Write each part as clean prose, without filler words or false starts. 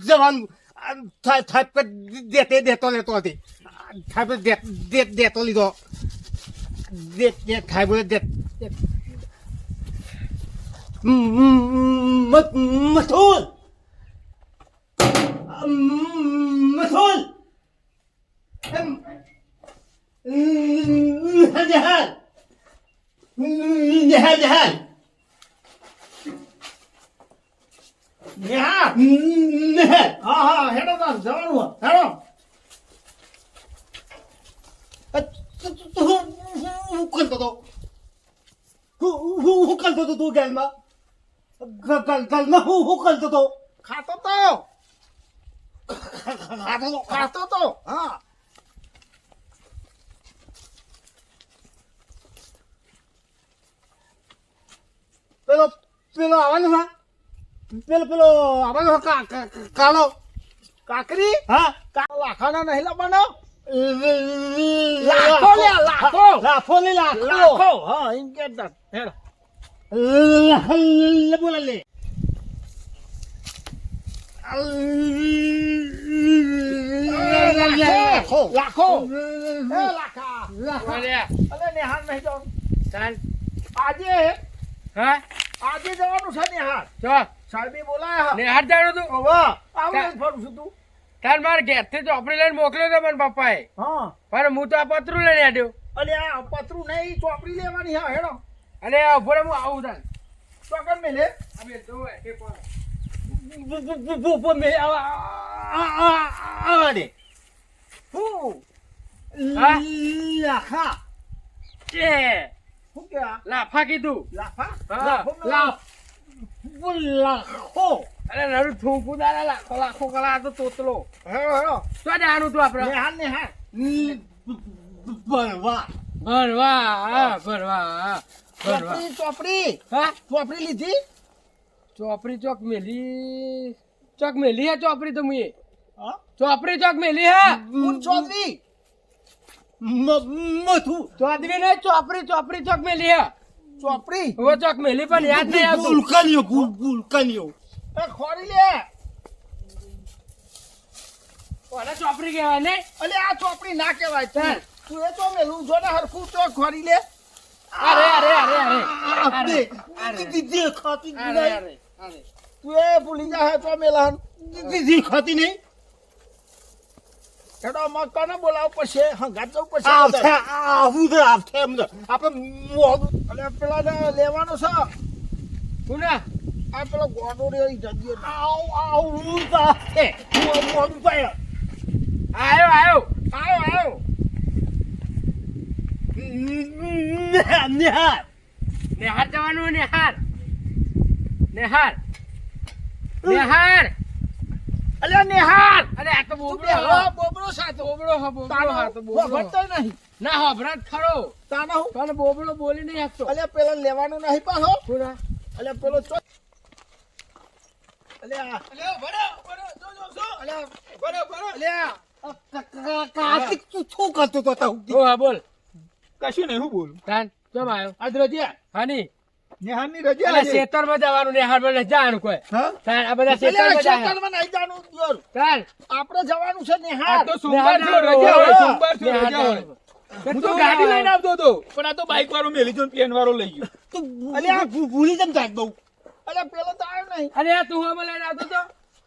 જવાનું થાપ દેતો લેતો હતી થાપ દેતો લીધો થાપ મથુલ મથુલ જહાલ જહાલ જહાલ હા હેડો તાર જવાનું હેડો હું કરતો હતો તું ગેલમાં ગલમાં હું કરતો હતો ખાતો તો હા પેલો આવવાનો પેલો આવવાનો કાલો કાકરી હા લાખાના નહીં લાવવાનો લાખો લાખો લાખો લે લાખો લાખો હા એમ કે હેડો બોલા લે લાખો લાખો એ લાખા અલે નેહાર નહીં જવાનું ચાલ આજે હા આજે જવાનું છે નેહાર ચો સાહેબે બોલાયા ને હાથ જાણો તું ઓવા આવું ફરું છું તું તાર માર ઘેરથી ચોપડી લઈને મોકલ્યો તો મને પપ્પાએ હા પણ હું તો આ પતરું લઈને આડ્યો અલે આ પતરું નહીં ચોપડી લેવાની હા હેડો અને ઉભો રે હું આવું તાર ચોકન મેલે અમે જોવે એ પણ આવડે હું હા? લાખા કે હું કે આ લાફા કીધું લાફા હા લાખો અરે નરું થૂંકું દાડા લાખો લાખો કલા તો તોતલો હેડો હેડો તો જાણું તું આપણે નેહાર નેહાર બરવા ભરવા હા ભરવા હા ભરવા ચોપડી હા ચોપડી લીધી ચોપડી ચોક મેલી હે ચોપડી તો મુએ હા ચોપડી ચોક મેલી હે હું ચોપડી મથું ચોદવી ને ચોપડી ચોક મેલી હે ચોપડી હવે ચોક મેલી પણ યાદ નહીં આવતું ગુલકનિયો એ ખોરી લે કોને ચોપડી કહેવાય ને અલે આ ચોપડી ના કહેવાય ચાલ. તું એ ચો મેલું જો ને હરખું ચો ખોરી લે અરે અરે અરે અરે આપણે અરે. દીદી ખાતી અરે નહીં અરે અરે તું એ ભૂલી જા ચો મેલહન દીદી ખાતી નહીં હેડો માં કોને બોલાવ પછી હંગાત જવું પડશે આવું છે આપણે મોડું અલે પેલા ને લેવાનો છે કોના આ પેલો ગોડો રે જગ્યાએ આવું છે મોડું થાય આયો આયો આયો નિહાર નેહાર જવાનું નેહાર નેહાર નેહાર અલે નેહાર અરે આ તો તું બોબડો બેહલો હા બોબડો સાથે બોબડો હા બોબડો હા તો બોબડો ભટતો નહીં ના હોભરાત ખરો તાના હું પણ બોબડો બોલી નહીં આપતો અલે પેલા લેવાનું નહીં પાછો કોના અલે પેલો ચો અલે આ અલે ભરો જો અલે ભરો અલે કાર્તિક તું શું કરતો હતો તું ઓ હા બોલ કશું નહીં હું બોલું તાન કેમ આયો આજ રજા હાની નેહારની રજા અલે ખેતરમાં જવાનું નેહાર માં નથી જવાનું કોઈ હા તાન આ બધા અલે ખેતરમાં જાય ખેતરમાં નહીં જાનું યાર તાન આપણે જવાનું છે નેહાર આ તો સોમવાર જો રજા હોય સોમવાર જો રજા હોય હું તો ગાડી લઈને આવતો હતો પણ આ તો બાઈક વાળો મેલી જો પેન વાળો લઈ ગયો તું અલે આ ભૂલી જમ થાય બહુ અલે પેલો તો આવ્યો નહીં અરે આ તું હમ લઈને આવતો તો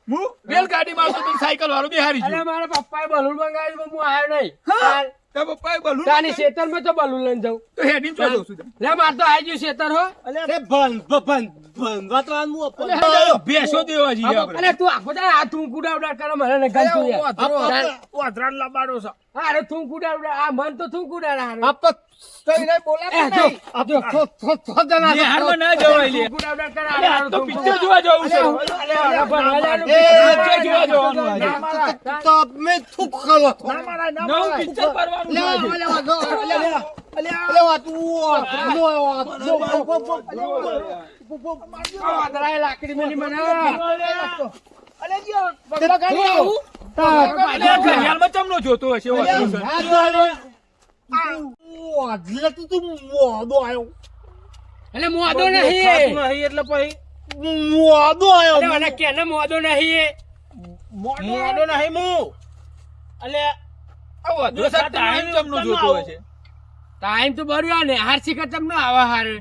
હું રેલગાડીમાં આવતો તો સાયકલ વાળો બેહારી અરે ગયો મારા પપ્પાએ બલૂન મંગાવ્યું પણ હું આવ્યો નહીં તાન તો પપ્પાએ બલૂન તાની ખેતરમાં તો બલૂન લઈને જાઉં તો હેડીને તો જઉં છું લે માર તો આવી ગયું ખેતર હો અરે ભણવા તો આનું ભેંસો દેવા જઈએ આપણે અરે તું આખો દાડો આ તું કુડાવડા કરે મને ને ગમતું યાર ઓધરાન લાબાડો છે અરે તું કુડાવડા આ મન તો તું કુડાડા હારું. આપ તો એને બોલાતો એ જો, નહીં આપ થોડા બિહારમાં ના જવાય લે તું કુડાવડા કરે હારું, હારું તો તું પિક્ચર જોવા જવું છે અરે ભણવા જવાનું એ, પિક્ચર જોવા જવાનું આજે. ના મારા તો મેં થૂક કરો ના મારા ના નવું મારા પિક્ચર પરવાનું છે આજે. વાદળાએ લાકડી મેલી મને અલે ગયો બગડા ગાડી આવું અલે આ ઘડિયાળમાં ચમનો જોતો હશે વાંધો છે. એટલે મોદો નહીં નહીં એટલે પછી મોદો આયો અરે મને કેને મોદો નહીં એ મોડો નહીં હું અલે આ વધુ સર ટાઈમ ચમનો જોતો હશે. ટાઈમ તો બરોબર ને હાર શીખર તમને આવા હારે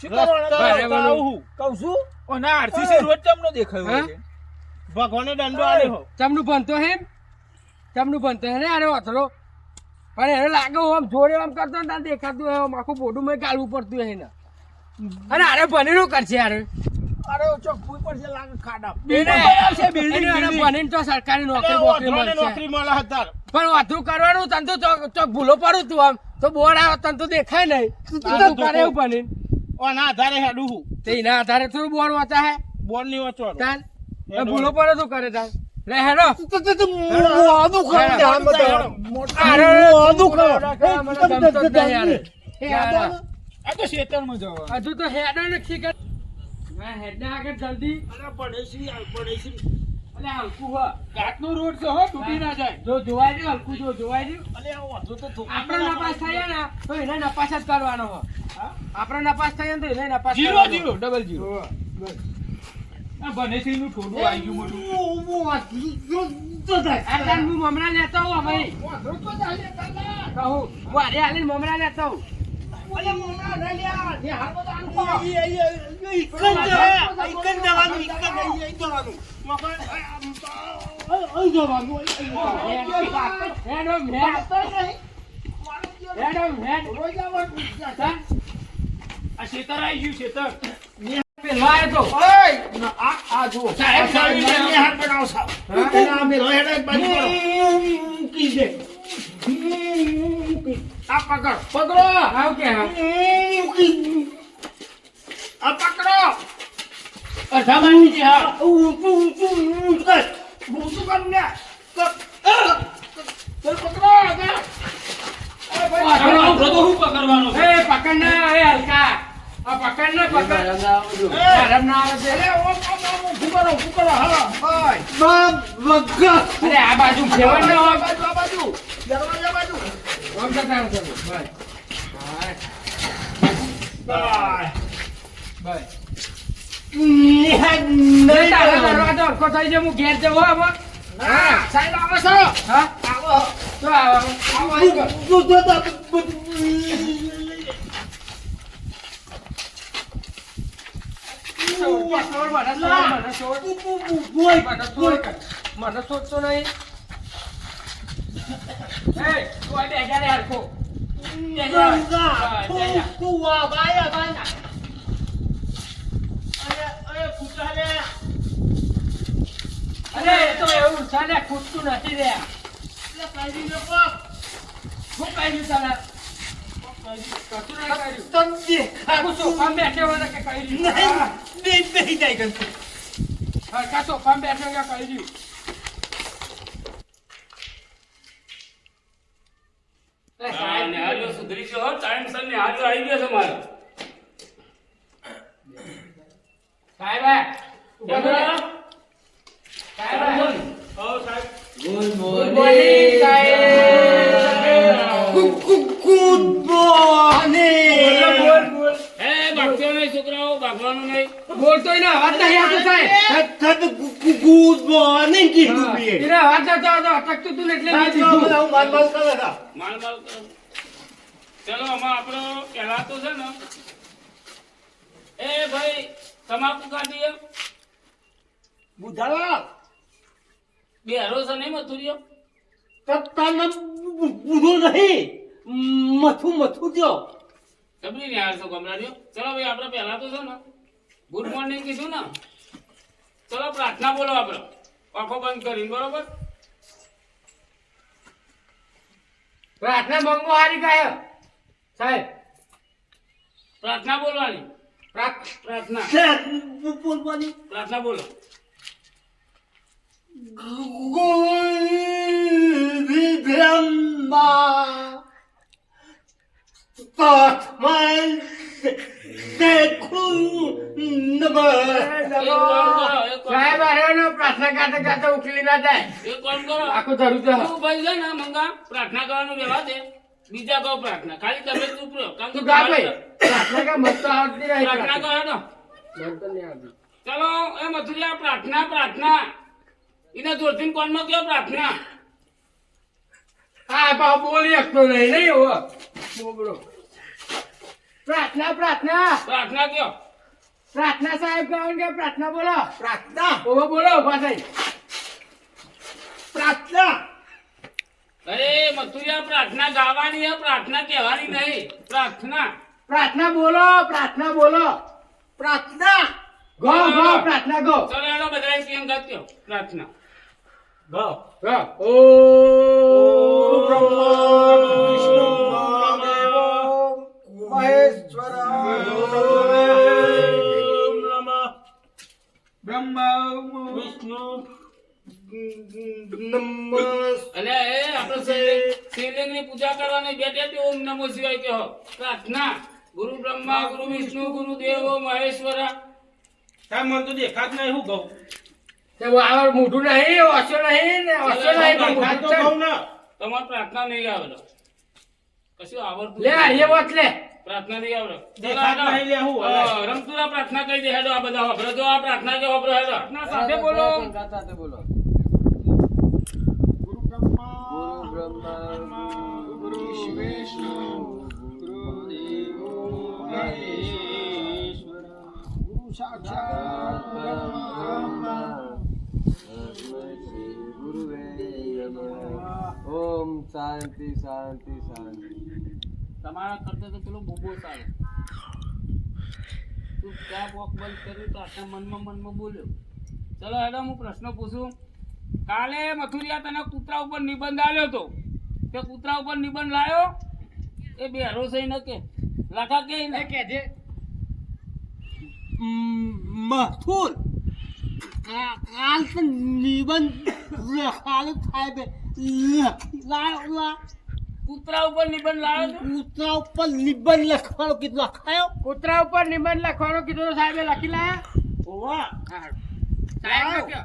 શું કરવાનું? બરાબર. આવું. કહું છું અને આરસીસી રોજ ચમનો દેખાયો હા? છે. ભગવાને દંડો આલ્યો ચમનું ભણતો હે ચમનું ભણતો હે ને અરે વાથરો પણ એને લાગે આમ જોડે આમ કરતો ને દેખાતું હોય આમ આખું બોડું મેં ગાળવું પડતું હોય ને અને અરે ભણેલું કરશે અરે અરે ચોખ્ખું પડશે લાગે ખાડા ભણીને તો સરકારી નોકરી બોકરી મળશે નોકરી મળે હતા પણ વાતું કરવાનું તને તો ચોક ભૂલો પડું તું આમ તો બોર્ડ આવે તને તો દેખાય નહીં તું કરે એવું ભણીને ઓના આધારે હેડું હું તે એના આધારે થોડું બોર્ડ વાંચા હે બોન ની વચવાનો તાન એ ભૂલો પડે તું કરે તાન લે હેડો મોદું ખાઈ દે આમ બધા મોદું ખાઈ મને ગમતો જ નહીં યાર. એ યાર. આ તો શેતરમાં જવાનું. હજુ તો હેડો નથી કર હેડ આગળ જલ્દી અરે પડેશી અલે હલકું હો કાચનો રોડ છે હો, તૂટી ના જાય. જો જોવાય રહ્યું હલકું જો જોવાય રહ્યું અલે આ વાંધો તો થૂંકી આપણે નપાસ થયા ને તો એને નપાસ જ કરવાનો હો આપણે નપાસ થયા ને તો એને નપાસ જીરો કરવાનો. Zero double zero. આ ભનેશ્રીનું ઠોડું આવી ગયું મોટું. આ તાન હું મમરા લેતો હોઉં ભાઈ કહું હું હારે હાલીને મમરા લેતો હોઉં હેડો હેડ આ શેતર આવી ગયું શેતર. પેલા આવ્યો તો આ જુઓ સાહેબ, સાહેબ, સાહેબ, હાથ બનાવો સાહેબ. આ મેલો હેડો એક બાજુ કરો. મૂકી દે. આ પકડ પકડો આવ કે હા આ પકડો અઠામાની છે હા ઊંચું કર ઊંચું કર ને પકડો પકડવાનો એ પકડ ના એ હલકા આ પકડ ના પકડ શરમ ના આવે છે ફૂકરો હાલો અરે આ બાજુ ફેવર ના હોય આ બાજુ દરવાજા બાજુ આમ તો તાર કરો બસ બસ તારા દરવાજો હરખો થઈ જાય હું ઘેર જવો આમાં સાહેબ આવે છો હા આવો તો આવો મને સોચતો નહીં તું આ બેજા રે હરખો અરે એ તો એવું છે ને ખૂટતું નથી રે શું કર્યું તને કશું નહીં કર્યું આખું સોફામાં બેઠે હોય ને કે કર્યું હરખા સોફામાં બેઠે કે કર્યું સુધરી ગયો ટાઈમસર ને હાજર આવી ગયો છે મારો સાહેબ ઉભા થો સાહેબ ગુડ મોર્નિંગ સાહેબ ગુડ મોર્નિંગ એ ભાગતો નહીં છોકરાઓ ભાગવાનું નહીં બોલતોય ને અવાજ નહીં આવતો સાહેબ ગુડ મોર્નિંગ કીધું બે એને અવાજ નતો આવતો અટકતું તું ને એટલે મેં દીધું માલ માલ કરો ચલો આમાં આપણો કહેવાતો છે ને એ ભાઈ તમાકુ કાઢીએ બુધાલા બે હરો છે નહીં મથુરીઓ તને બુધો નહીં મથું જો જબરી ને હારશો ગમરાડીઓ ચલો ભાઈ આપણે પહેલા તો છે ને ગુડ મોર્નિંગ કીધું ને ચલો પ્રાર્થના બોલો આપણે આંખો બંધ કરીને બરોબર પ્રાર્થના મંગો હારી ગયો સાહેબ પ્રાર્થના બોલવાની પ્રાર્થના બોલવાની પ્રાર્થના બોલો Grandma, Batman, देखूं સાહેબ અરે પ્રાર્થના ગાતા ગાતા ઉકલી ના જાય એ કોણ કરો આખું ધરું તો તું ભાઈ છે ને મંગા પ્રાર્થના કરવાનું રહેવા દે બીજા કહો પ્રાર્થના ખાલી તમે ચૂપ રહો કારણ કે તું ગા ભાઈ પ્રાર્થના કા મત તો આવતી રહી પ્રાર્થના કરો ને મત તો નહીં આવતી ચલો એ મથુરિયા પ્રાર્થના પ્રાર્થના એને જોરથી કોણનો કયો પ્રાર્થના હા બા બોલી શકતો નહીં નહીં હવે બોલો પ્રાર્થના પ્રાર્થના પ્રાર્થના કયો પ્રાર્થના સાહેબ કહો કે પ્રાર્થના બોલો પ્રાર્થના ઓહો બોલો ઉભા થઈ પ્રાર્થના અરે મથુરિયા પ્રાર્થના ગાવાની હે પ્રાર્થના કહેવાની નહીં પ્રાર્થના પ્રાર્થના બોલો પ્રાર્થના બોલો પ્રાર્થના ગો ગો પ્રાર્થના ગો ચલો એનો બધા કેમ ગાત્યો પ્રાર્થના ગો ગો ઓ વિષ્ણુ દેવો મહેશ્વર વિષ્ણુ અને એ આપણે શિવલિંગની પૂજા કરવાની બેઠે તે ઓમ નમો શિવાય કહો પ્રાર્થના ગુરુ બ્રહ્મા ગુરુ વિષ્ણુ ગુરુ દેવો મહેશ્વર સાહેબ મને તો દેખાત નહીં હું કહું તે આવર મોઢું નહીં ઓછો નહીં ને ઓછો નહીં પણ દેખાત તો મોઢું કહું ને તમારે પ્રાર્થના નહીં આવે કશું આવડતું લે એ વાત લે પ્રાર્થના નહીં આવડે દેખાત નહીં લે હું હવે. રમતુલા પ્રાર્થના કહી દે હેડો આ બધા વાપરો જો આ પ્રાર્થના કે વાપરો હેડો પ્રાર્થના સાથે બોલો સાથે બોલો ગુરુ બ્રહ્મા ગુરુ બ્રહ્મા ગુરુ વિષ્ણુ ગુરુ દેવો મહેશ્વર ગુરુ સાક્ષાત બ્રહ્મા ઓમ શાંતિ શાંતિ શાંતિ તમારા કરતા તો પેલો બોબો સારો તું ક્યાં વોક બંધ કર્યું તો આટલા મનમાં બોલ્યો ચલો હેડો હું પ્રશ્ન પૂછું કાલે મથુરિયા તને કૂતરા ઉપર નિબંધ આવ્યો તો તે કૂતરા ઉપર નિબંધ લાયો એ બેરો છે ન કે લાખા કે ને કે જે મથુર આ નિબંધ લખાયું થાય બે લાયો કૂતરા ઉપર નિબંધ લાયો તો કૂતરા ઉપર નિબંધ લખવાનો કીધું લખાયો કૂતરા ઉપર નિબંધ લખવાનું કીધું તો સાહેબે લખી લાયા ઓવા સાહેબ લખ્યો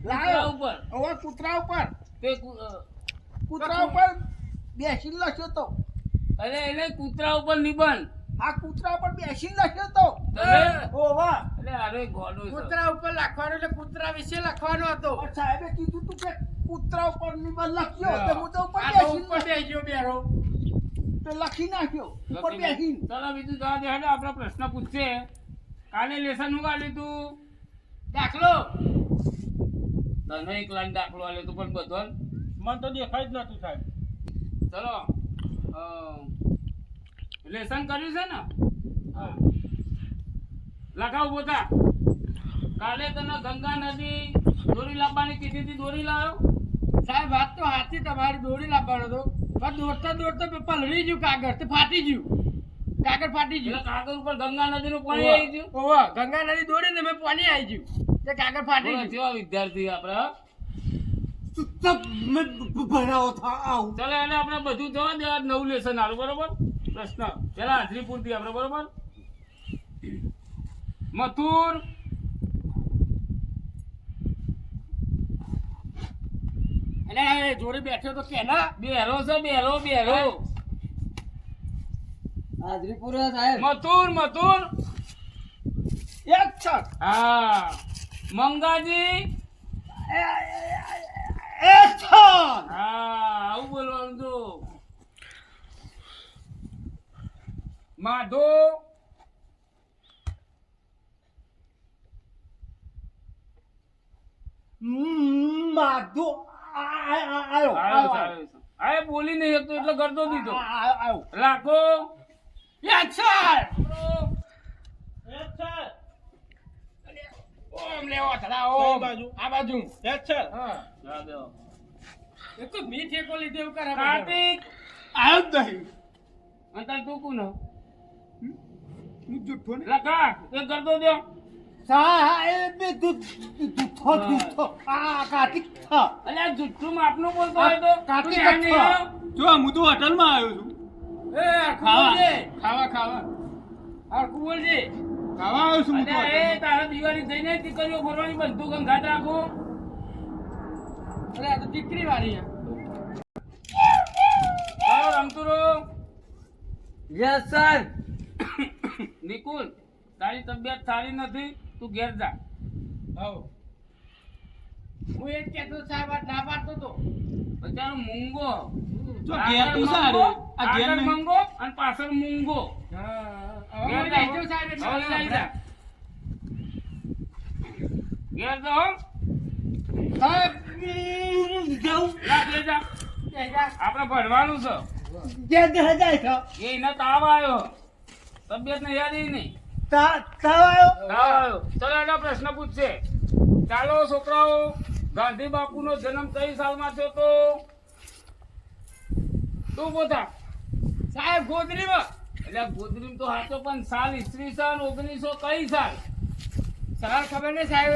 કૂતરા ઉપર ઓવા કૂતરા ઉપર તે કૂતરા ઉપર બેસી લખ્યો તો અરે એને કૂતરા ઉપર નિબંધ આ કૂતરા ઉપર બેસી લખ્યો તો તમે ઓવા અરે અરે ગોડો છે કૂતરા ઉપર લખવાનું એટલે કૂતરા વિશે લખવાનો હતો પણ સાહેબે કીધું તું કે કૂતરા ઉપર નિબંધ લખ્યો તો હું તો ઉપર આ તો બેસી ઉપર બેસ્યો બેરો તો લખી નાખ્યો ઉપર બેસી ચાલો બીજું જવા દે હેડો આપણો પ્રશ્ન પૂછશે કાલે લેસન હું કાઢ્યું તું દાખલો તને એક લાઈન દાખલો આલ્યો તો પણ બધો મને તો દેખાય જ નતું સાહેબ ચલો લેસન કર્યું છે ને લખાવ બોતા કાલે તને ગંગા નદી દોરી લાવવાની કીધી હતી દોરી લાવ્યો સાહેબ વાત તો હાથી તમારી દોરી લાવવાનો હતો પણ દોડતા દોડતા પલળી ગયું કાગળ તે ફાટી ગયું કાગળ ફાટી એટલે ગયું કાગળ ઉપર ગંગા નદીનું પાણી આવી ગયું ઓવા ગંગા નદી દોડીને મેં પાણી આવી ગયું તે કાગળ ફાટી બોલો, ગયું કેવા વિદ્યાર્થી આપણે ભણાવો થા આવું ચાલો એટલે આપણે બધું જવા દેવા નવું લેસન આલું બરોબર પ્રશ્ન પેલા હાજરી પૂરતી આપણે બરોબર મથુર એટલે જોડે બેઠો તો કેના બેરો છે બેરો બેરો હાજરી પૂરા સાહેબ મથુર મથુર એક છક હા મંગાજી એક છક હા આવું બોલવાનું તો માધો માધુ આયો આવ્યો આવ્યો આ બોલી નહીં શકતો એટલે કરતો દીધો આયો રાખો યાર એક છે ઓમ લેવો થડા કઈ ઓમ બાજુ? આ બાજુ એક છે હા જા દો. એ તો મી ઠેકો લીધે એવું કરે કાર્તિક આયો જ નહીં અંતર તું કોનો હું જુઠ્ઠો ને લખા એ કરતો દો સા એ બે જુઠ્ઠો આ કાર્તિક હા અલે આ જુઠ્ઠું માપનું બોલતો હોય તો કાર્તિક તું ધ્યાન નહીં જ આવ્યો? જો હું તો હોટલમાં આવ્યો છું એ ખાવા ખાવા આ કુવલજી ખાવા આવ્યો છું હું તો અલે એ તારા દિવાળી થઈને દીકરીઓ ફરવાની બંદૂક અંગાત રાખું અરે આ તો દીકરી વાળી ચાલો રમતુરો યસ સર નિકુલ તારી તબિયત સારી નથી તું ઘેર જા હું એ જ કહેતો સાહેબ આ ના પાડતો તો બચારો મૂંગો જો ઘેર તું સારે આ ઘેર આગળ નહીં મંગો અને પાછળ મૂંગો હવે હું લઈ જાઉં સાહેબ એટલે હવે લઈ જા. ઘેર જાઓ. સાહેબ જાઉં લા, લઈ જા. લઈ જા. આપણે ભણવાનું છે જાય છે એને તાવ આવ્યો તબિયત ને યાદ નહીં તાવ આવ્યો તાવ આવ્યો ચલો એનો પ્રશ્ન પૂછશે ચાલો છોકરાઓ ગાંધી બાપુનો જન્મ કઈ સાલમાં થયો તો તું પોતા સાહેબ ગોદરીમાં એટલે ગોદરીમ તો હાચો પણ સાલ ઈસવી સન 1900 કઈ સાલ સાલ ખબર નહીં સાહેબ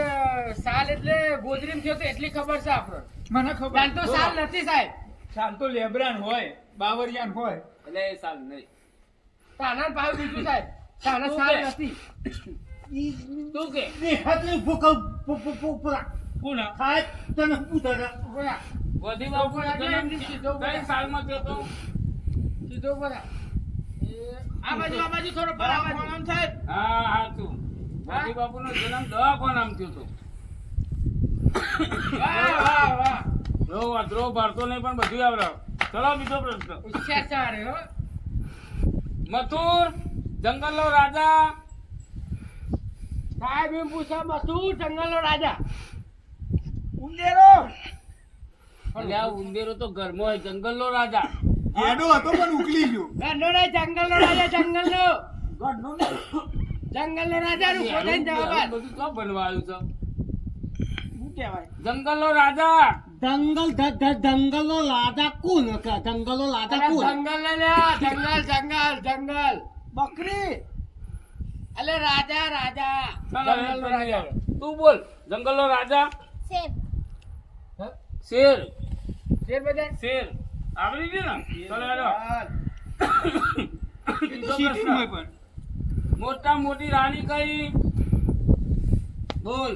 સાલ એટલે ગોદરીમ થયો તો એટલી ખબર છે આપણને મને ખબર ત્યાં તો સાલ નથી સાહેબ સાલ તો લેબરાન હોય બાવરિયાન હોય એટલે એ સાલ નહીં તાના ભાવ બીજું સાહેબ તાના સાલ ઓકે. નથી તું કે દેખાતું ફૂકા કોના સાહેબ તને પૂછા બોલા ગોધી બાપુનો જન્મ કઈ સાલમાં થયો તો સીધો બોલા આ બાજુ થોડો પર આ બાજુ સાહેબ હા હા તું ગોધી બાપુનો જન્મ દવાખાનામાં થયો તો વાહ વાહ વાંદરો ભારતો નહીં પણ બધું આવડે ચલો બીજો પ્રશ્ન હોશિયાર ચારે હો મથુર જંગલનો રાજા સાહેબ એમ પૂછા મથુર જંગલનો રાજા ઉંદેરો એટલે આ ઉંદેરો તો ઘરમાં હોય જંગલનો રાજા ગેડો હતો પણ ઉકલી ગયો ગણનો નહીં જંગલનો રાજા જંગલનો રાજા નું પોતાને જવાબ આપ. બધું તો બનવા આવ્યું છે શું કહેવાય જંગલનો રાજા જંગલનો લાદા કોણ હતા જંગલનો લાદા અરે કોણ જંગલ ને લ્યા, જંગલ બકરી અલે રાજા જંગલનો રાજા તું બોલ જંગલનો રાજા સેમ શેર શેર બધા શેર આવડી ગયું ને ચલો હેડો. બીજો સીટી હોય પ્રશ્ન. પણ મોટા મોટી રાણી કઈ બોલ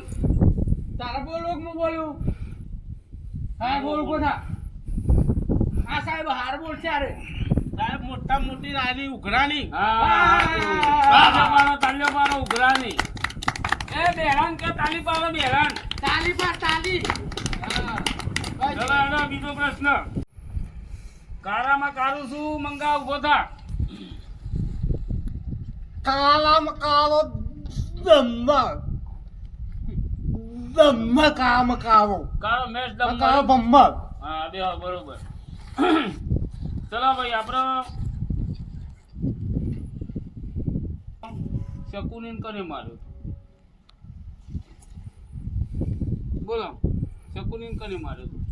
તારા બોલો હું બોલું હા બોલ કોના આ સાહેબ હાર બોલ છે અરે સાહેબ મોટા મોટી રાની ઉઘરાની તાલીઓ પાડો ઉઘરાની એ બેરાન કે તાલી પાડો બેરાન તાલી પર તાલી ચલો હેડો બીજો પ્રશ્ન કારામાં કારું શું મંગા ઉભો થા કાલામાં કાળો દમ્મા કાળામાં કાળો કાળો મેચ કાળો બમ્મર હા બે બરોબર ચલો ભાઈ આપણે શકુનીન કને માર્યો બોલો શકુનીન કને માર્યો તું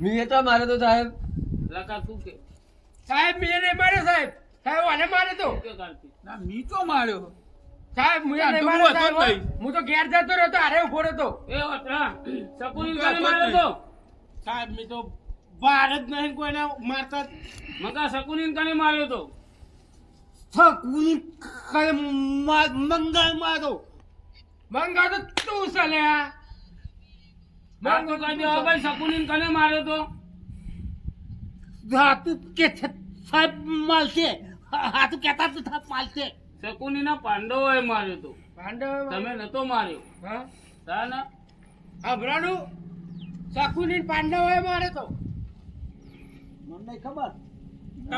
મેં તો મારે તો સાહેબ લકા તું કે સાહેબ મેં નહીં માર્યો સાહેબ આને મારે તો કે કાલથી ના મીચો માર્યો સાહેબ મેં ત્યાં નહીં તો માર્યો હું હતો જ સાહેબ, નહીં. હું તો ઘેર જતો રહ્યો હારે ઉભો રહ્યો એ વતરા શકુનીન તું કને તો માર્યો તો સાહેબ મેં તો ભારત નહીં કોઈને મારતા મગા શકુનીન કને માર્યો તો થકુની કઈ મંગળ મારો મંગા તો તું ચાલે આ આ તો કહી દો ભાઈ શકુનીન કને માર્યો તો હાથું કે સાહેબ માલશે હાથું કહેતા તો સાહેબ માલશે શકુનીના પાંડવોએ માર્યો તો પાંડવ તમે નતો માર્યો હા તા ને અભરાનું શકુની પાંડવોએ મારે તો મને ખબર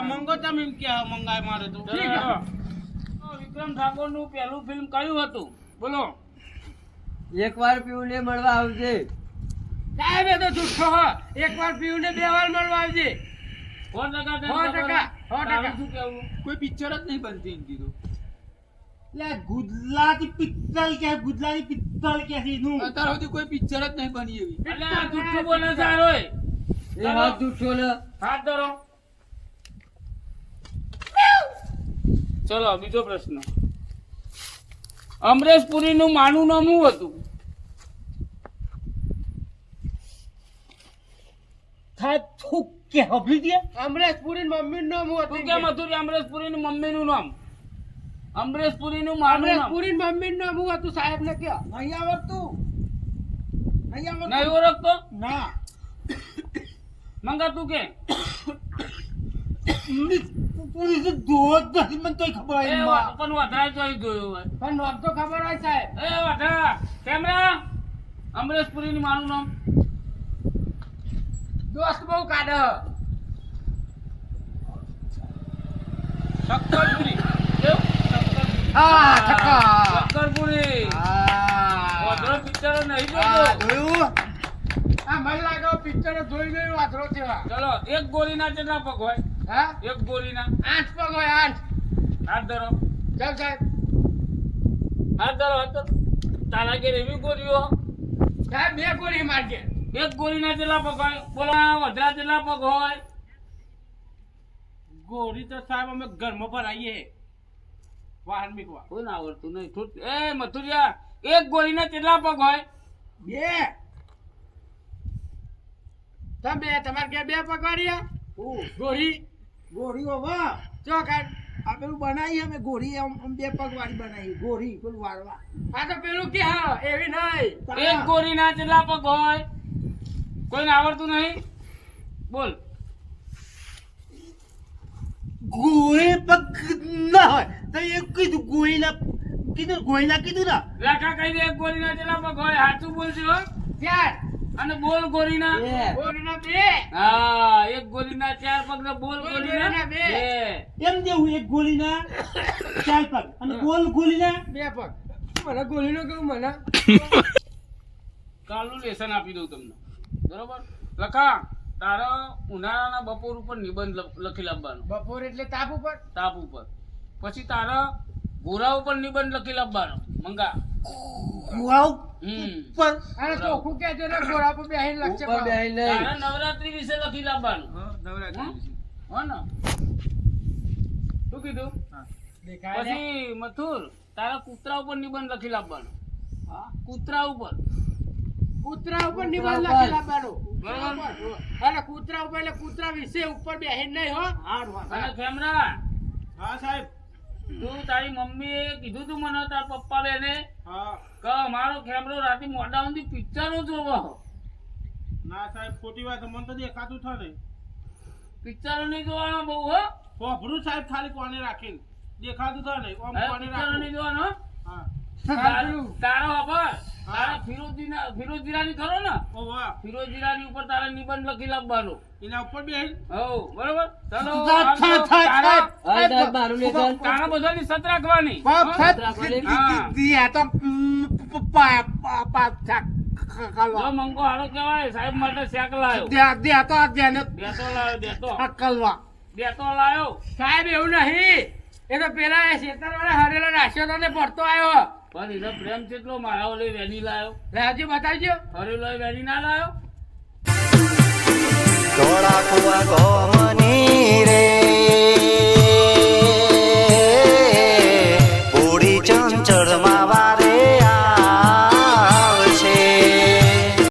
મંગો તમે એમ કે મંગાય મારે તો ચલો હેડો. તો વિક્રમ ઠાકોર નું પહેલું ફિલ્મ કયું હતું બોલો એકવાર પીવું મળવા આવજે સાહેબ એ તો જુઠ્ઠો હો એકવાર પીવું ને 2 વાર મળવા આવજે 100% 100% શું કેવું કોઈ પિક્ચર જ નહીં બનતી એની તો લે ગુજરાતી પિત્તલ કે ગુજરાતી પિત્તલ કે છે નું અત્યાર સુધી કોઈ પિક્ચર જ નહીં બની એવી એટલે આ જુઠ્ઠું બોલે છે આરોય. ચલો. હાથ ધરો ચલો બીજો પ્રશ્ન અમરેશ પુરી નું માનું નામ શું હતું સાહેબ થૂક કે હબલી દે અમરેશ પુરી મમ્મી નું નામ તું કેમ હતું કે અમરેશ પુરી નું મમ્મી નું નામ અમરેશ પુરી નું માનું અમરેશ નામ પુરી મમ્મી નું નામ હતું સાહેબ ને કે નહીં આવડતું નહીં આવડતું નહીં ઓળખતો ના મંગા તું કે પૂરી તો દોત નથી મને તોય ખબર એ હોય પણ વધારે ચોઈ જોયો હોય પણ નામ તો ખબર હોય સાહેબ એ વાઠા કેમેરા અમરેશપુરીની મારું નામ દોસ્ત બહુ કાઢ શક્કરપુરી કેવું? શક્કરપુરી. હા થકા શક્કરપુરી હા વાંદરો પિક્ચર નહીં હા, જોતો. જોયું આ મને લાગે પિક્ચર જોઈ ગયું વાથરો થયો ચલો એક ગોળીના કેટલા પગ હોય? હા એક ગોળીના 8 પગ હોય 8 હાથ ધરો ચાલ સાહેબ હાથ ધરો હાથ ધરો. તારા ઘેર એવી ગોળીઓ? સાહેબ 2 ગોળી મારજે એક ગોળીના કેટલા પગ હોય? બોલા વધરા કેટલા પગ હોય? ગોળી તો સાહેબ અમે ઘરમાં ભરાઈએ વાહન મીકવા. કોઈ ના આવડતું નહીં એ મથુરિયા એક ગોળીના કેટલા પગ હોય? 2 તમે તમારે કે 2 પગ વાળ્યા ગોળી ગોળીઓ વાહ ચો કાઢ આ પેલું બનાવી અમે ગોળી આમ 2 પગ વાળી બનાવી ગોળી પેલું વાળવા. આ તો પેલું કે હા એવી નહીં એક ગોળીના કેટલા પગ હોય? કોઈને આવડતું નહીં? બોલ. ગોળી પગ ના હોય તો એ કીધું ગોળીના કીધું ના રાખા કહી દે એક ગોળીના કેટલા પગ હોય? સાચું બોલજો હો. 4 અને બોલ ગોળીના. ગોળીના 2 હા એક ગોળીના 4 પગ ને બોલ બોલ ગોળીના ગોળીના બે. 2. એમ દેવું એક ગોળીના 4 પગ અને ગોલ ગોળીના 2 પગ મને ગોળીનો કેવું મને કાલનું લેસન આપી દઉં તમને બરોબર. લખા તારો ઉનાળાના બપોર ઉપર નિબંધ લખી લાવવાનો બપોર એટલે તાપ ઉપર તાપ ઉપર. પછી તારા ગોરા ઉપર નિબંધ લખી લાવવાનો મંગા. વાવ હમ પર અને ચોખ્ખું કહેજો ને ઘોડા પર બેહીને લખશે તારા નવરાત્રી વિશે લખી લાવવાનું નવરાત્રી હો ને શું કીધું? દેખાય ને? પછી મથુર તારા કૂતરા ઉપર નિબંધ લખી લાવવાનો. કૂતરા ઉપર કૂતરા ઉપર નિબંધ લખી લાવવાનો બરાબર. અને કૂતરા ઉપર એટલે કૂતરા વિશે ઉપર બેહીને નહીં હો અને ખેમરા હા સાહેબ તું તારી મમ્મીએ કીધું તું મને તારા પપ્પા બેને હા કે અમારો ખેમરો રાતે મોડા સુધી પિક્ચરો જોવો. ના સાહેબ ખોટી વાત મને તો દેખાતું છે ને પિક્ચરો નહીં જોવાનો બહુ હો. હોભરું સાહેબ ખાલી કોને રાખીને દેખાતું છે ને આમ હવે કોને પિક્ચરો રાખું નહીં જોવાનો હો. હા તારો ખબર તારા ફિરોજીરાની ખરો ને ઓ વાહ ફિરોજીરાની ઉપર તારા નિબંધ લખી લાવવાનો. એના ઉપર બેન હો બરોબર. ચલો થાય. તારા બધાની સત રાખવાની હો? જો મંગો હારો કહેવાય સાહેબ માટે શેક લાયો. દેતો લાયો. સાહેબ એવું નહીં એ તો પેલા શેતર વાળા હરેલા નાશ્યો તો ને પડતો આવ્યો પણ એનો પ્રેમ કેટલો મારા ઓલે વેની લાયો. રાજુ બતાવજો હરેલો વેની ના લાયો. ધોળા કુવા ગોમની રે